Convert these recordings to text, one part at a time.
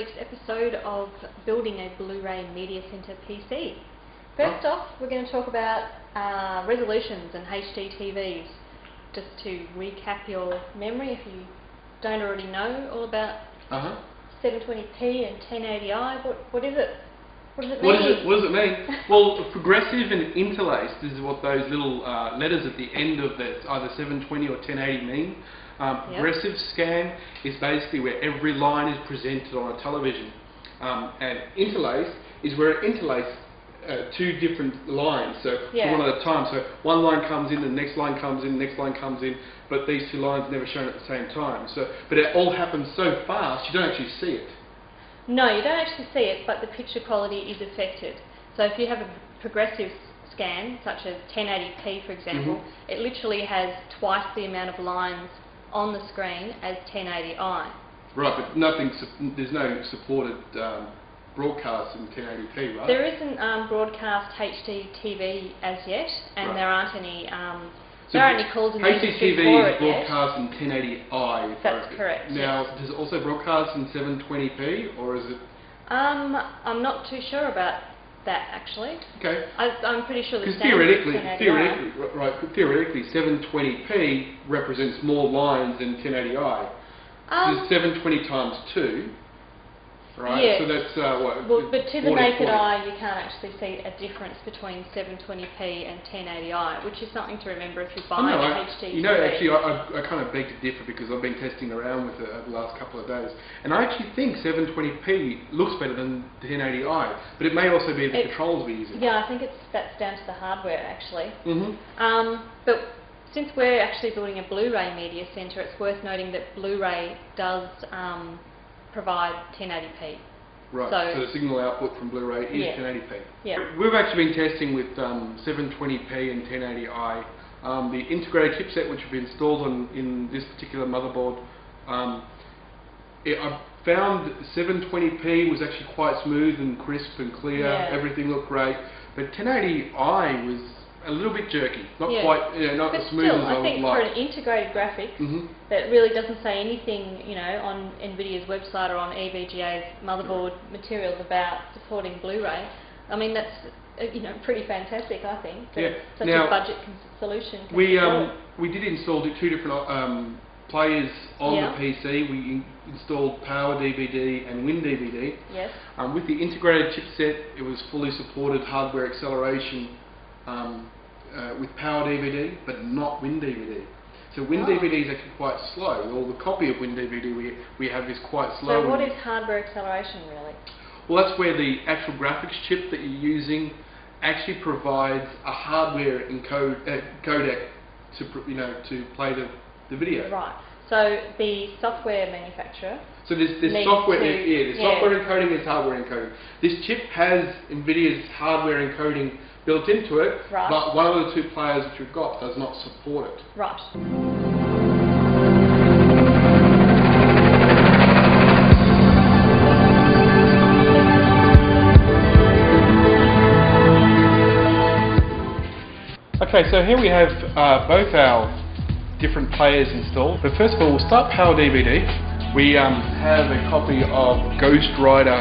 week's episode of building a Blu-ray Media Center PC. First off, we're going to talk about resolutions and HDTVs. Just to recap your memory, if you don't already know all about 720p and 1080i, what is it? What does it mean? What does it mean? Well, progressive and interlaced is what those little letters at the end of that either 720 or 1080 mean. Progressive scan is basically where every line is presented on a television. And interlaced is where it interlaces two different lines, so one at a time. So one line comes in, the next line comes in, the next line comes in, but these two lines are never shown at the same time. But it all happens so fast, you don't actually see it. No, you don't actually see it, but the picture quality is affected. So if you have a progressive scan, such as 1080p for example, it literally has twice the amount of lines on the screen as 1080i. Right, but there's no supported broadcast in 1080p, right? There isn't broadcast HDTV as yet, and there aren't any calls in the industry for it yet. HDTV is broadcast in 1080i. That's correct. Now, does it also broadcast in 720p, or is it? I'm not too sure about that actually. Okay. I'm pretty sure the theoretically, 720p represents more lines than 1080i. There's 720 times 2. Right, yes. so that's what? Well, but to the naked eye, you can't actually see a difference between 720p and 1080i, which is something to remember if you're buying a HDTV. You know, actually, I kind of beg to differ because I've been testing around with it over the last couple of days, and I actually think 720p looks better than 1080i, but it may also be the controls we're using. Yeah, I think that's down to the hardware actually. But since we're actually building a Blu-ray media center, it's worth noting that Blu-ray does provide 1080p. Right, so the signal output from Blu-ray is 1080p. Yeah. We've actually been testing with 720p and 1080i. The integrated chipset which we've installed in this particular motherboard, I found 720p was actually quite smooth and crisp and clear, everything looked great, but 1080i was a little bit jerky, not quite, not as smooth as I would like. I think for an integrated graphics that really doesn't say anything, on NVIDIA's website or on EVGA's motherboard materials about supporting Blu-ray. I mean, that's pretty fantastic, I think. That such a budget solution. We did install two different players on the PC. We installed PowerDVD and WinDVD. Yes. With the integrated chipset, it was fully supported hardware acceleration. With PowerDVD, but not WinDVD. So WinDVD is actually quite slow. Or the copy of WinDVD we have is quite slow. So what is hardware acceleration really? Well, that's where the actual graphics chip that you're using actually provides a hardware codec to play the video. Right. So the software manufacturer. So there's software, software encoding, there's hardware encoding. This chip has NVIDIA's hardware encoding built into it, but one of the two players that you've got does not support it. Right. Okay, so here we have both our different players installed. But first of all, we'll start PowerDVD. We have a copy of Ghost Rider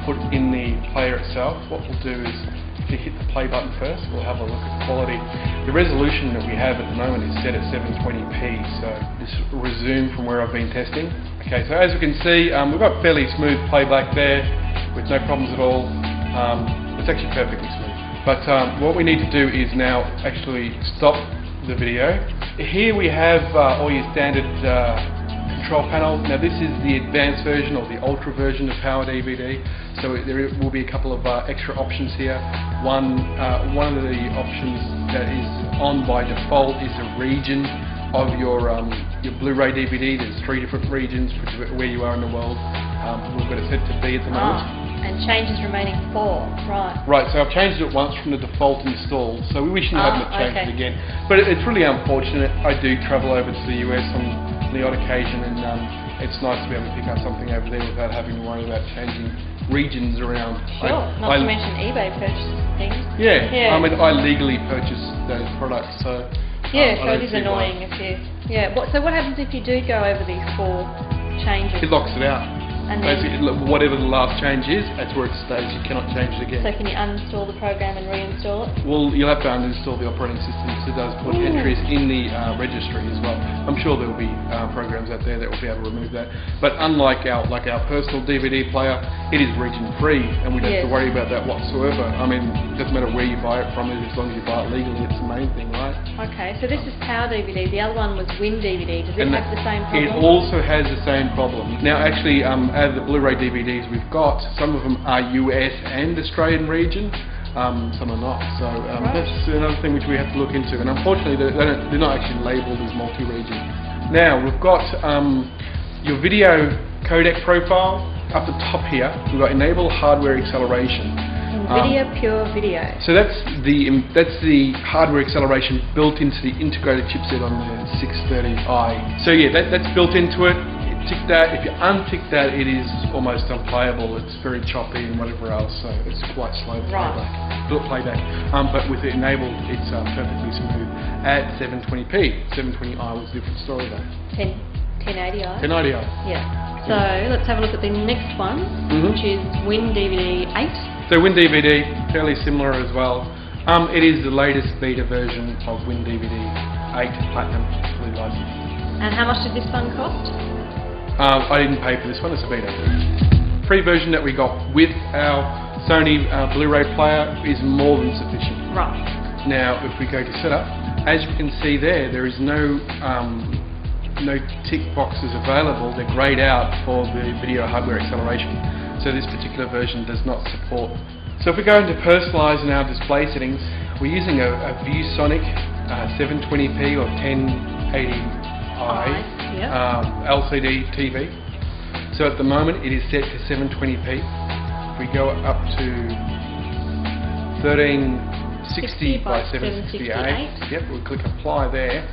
put in the player itself. What we'll do is, if you hit the play button first, we'll have a look at quality. The resolution that we have at the moment is set at 720p, so just resume from where I've been testing. Okay, so as you can see, we've got fairly smooth playback there with no problems at all. It's actually perfectly smooth. But what we need to do is now actually stop the video. Here we have all your standard control panel. Now this is the advanced version or the ultra version of PowerDVD, so there will be a couple of extra options here. One of the options that is on by default is the region of your Blu-ray DVD. There's 3 different regions where you are in the world. We've got it set to B at the moment. And changes remaining 4, right. Right, so I've changed it once from the default install, so we shouldn't have to change it again. But it's really unfortunate. I do travel over to the US on the odd occasion, and it's nice to be able to pick up something over there without having to worry about changing regions around. Sure, not to mention eBay purchases and things. Yeah, I mean, I legally purchase those products, so... Yeah, so it is annoying if you... Yeah, so what happens if you do go over these 4 changes? It locks it out. And basically, whatever the last change is, that's where it stays. You cannot change it again. So can you uninstall the program and reinstall it? Well, you'll have to uninstall the operating system, so it does put entries in the registry as well. I'm sure there will be programs out there that will be able to remove that. But unlike our personal DVD player, it is region free, and we don't have to worry about that whatsoever. I mean, it doesn't matter where you buy it from, as long as you buy it legally, it's the main thing, right? Okay, so this is PowerDVD. The other one was WinDVD. Does it have the same problem? It also has the same problem. Now, actually, out of the Blu-ray DVDs we've got, some of them are US and Australian region. Some are not. So that's another thing which we have to look into. And unfortunately, they're not actually labelled as multi-region. Now, we've got your video codec profile up the top here. We've got enable hardware acceleration. NVIDIA Pure Video. So that's the hardware acceleration built into the integrated chipset on the 630i. So yeah, that's built into it. Tick that. If you untick that, it is almost unplayable. It's very choppy and whatever else. So it's quite slow playback. But with it enabled, it's perfectly smooth at 720p. 720i was a different story though. 1080i. 1080i. Yeah. So let's have a look at the next one, which is WinDVD 8. So WinDVD, fairly similar as well. It is the latest beta version of WinDVD 8 Platinum, fully licensed. And how much did this one cost? I didn't pay for this one, it's a beta. Free version that we got with our Sony Blu-ray player is more than sufficient. Right. Now, if we go to setup, as you can see there is no tick boxes available. They're greyed out for the video hardware acceleration. So this particular version does not support. So if we go into personalise in our display settings, we're using a ViewSonic 720p or 1080i LCD TV. So at the moment it is set to 720p. If we go up to 1360 by 768, yep, we'll click apply there.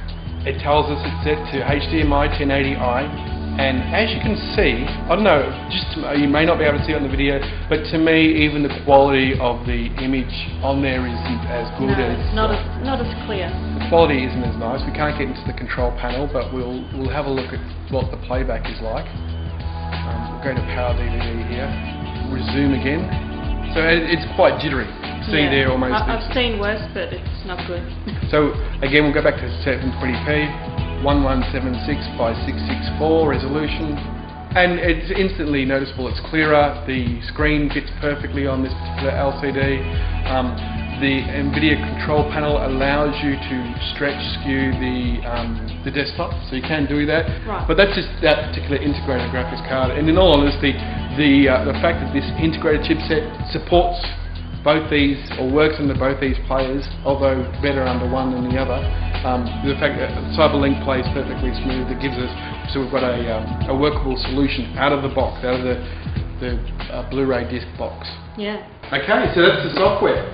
It tells us it's set to HDMI 1080i. And as you can see, I don't know, you may not be able to see it on the video, but to me, even the quality of the image on there isn't as good as... not as clear. The quality isn't as nice. We can't get into the control panel, but we'll have a look at what the playback is like. We'll go to PowerDVD here. Resume again. So it's quite jittery. See there almost... I've seen worse, but it's not good. So again, we'll go back to 720p. 1176 by 664 resolution, and it's instantly noticeable. It's clearer. The screen fits perfectly on this particular LCD. The NVIDIA control panel allows you to stretch skew the desktop, so you can do that. Right. But that's just that particular integrated graphics card. And in all honesty, the fact that this integrated chipset supports both these, or works under both these players, although better under one than the other. The fact that CyberLink plays perfectly smooth, it gives us, so we've got a workable solution out of the box, out of the Blu-ray disc box. Yeah. Okay, so that's the software.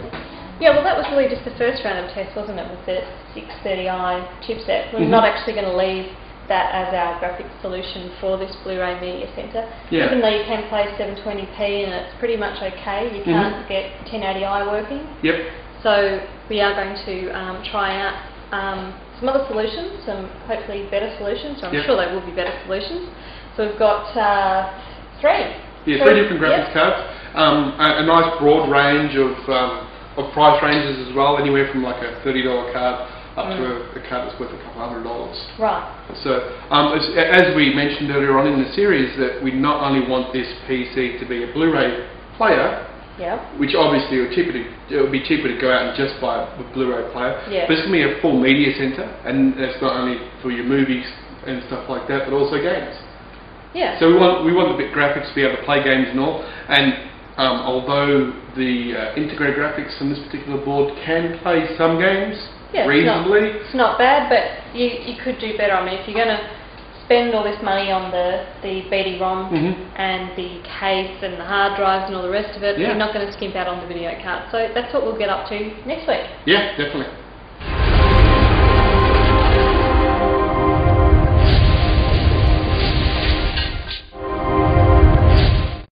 Yeah, well that was really just the first round of tests, wasn't it, with the 630i chipset. We're not actually going to leave that as our graphics solution for this Blu-ray Media Center. Yeah. Even though you can play 720p and it's pretty much okay, you can't get 1080i working. Yep. So we are going to try out some other solutions, some hopefully better solutions. So I'm sure they will be better solutions. So we've got three different graphics cards. A nice broad range of price ranges as well, anywhere from like a $30 card up to a card that's worth a couple $100. Right. So, as we mentioned earlier on in the series, that we not only want this PC to be a Blu-ray player, which obviously it would be cheaper to go out and just buy a Blu-ray player, but it's going to be a full media center, and that's not only for your movies and stuff like that, but also games. Yeah. So we want the graphics to be able to play games and all, and although the integrated graphics on this particular board can play some games, reasonably. It's not bad, but you could do better. I mean, if you're going to spend all this money on the BD-ROM and the case and the hard drives and all the rest of it, you're not going to skimp out on the video card. So that's what we'll get up to next week. Yeah, definitely.